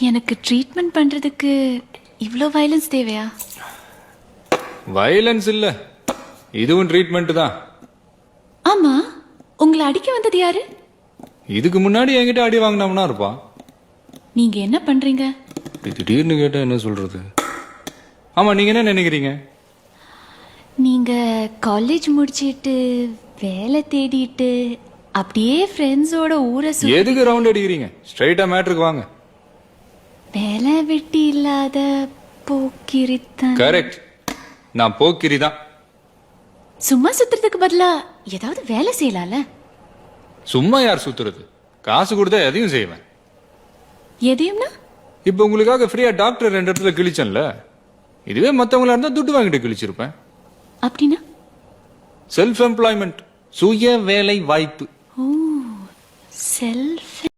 எனக்கு ட்ரீட்மெண்ட் பண்றதுக்கு இவ்ளோ வயலன்ஸ் தேவையா? வயலன்ஸ் இல்ல, இதுவும் ட்ரீட்மெண்ட் தான். ஆமா, உங்களை அடிக்க வந்தது யாரு? இதுக்கு முன்னாடி என்கிட்ட அடி வாங்கினோம்னா இருப்பான். நீங்க என்ன பண்றீங்க? திடீர்னு கேட்டா என்ன சொல்றது? ஆமா, நீங்க என்ன நினைக்கிறீங்க? நீங்க காலேஜ் முடிச்சிட்டு வேலை தேடிட்டு அப்படியே ஃப்ரெண்ட்ஸோட ஊரை எதுக்கு ரவுண்ட் அடிக்கிறீங்க? ஸ்ட்ரைட்டா மேட்ருக்கு வாங்க. வேலை வெட்டி இல்லாத போக்கிரித்தான். கரெக்ட், நான் போக்கிரி தான். சும்மா சுத்துறதுக்கு பதிலா ஏதாவது வேலை செய்யலாம்ல? சும்மா யார் சுத்துறது? காசு கொடுத்தா எதையும் செய்வேன். எதையும்னா? இப்ப உங்களுக்காக ஃப்ரீயா டாக்டர் 2 இடத்துல கிழிச்சேன்ல, இதுவே மத்தவங்களா இருந்தா துட்டு வாங்கிட்டு கிழிச்சிருப்பேன். அப்படின்னா? செல்ஃப் எம்ப்ளாய்மெண்ட், சுய வேலை வாய்ப்பு. ஓ, செல்ஃப்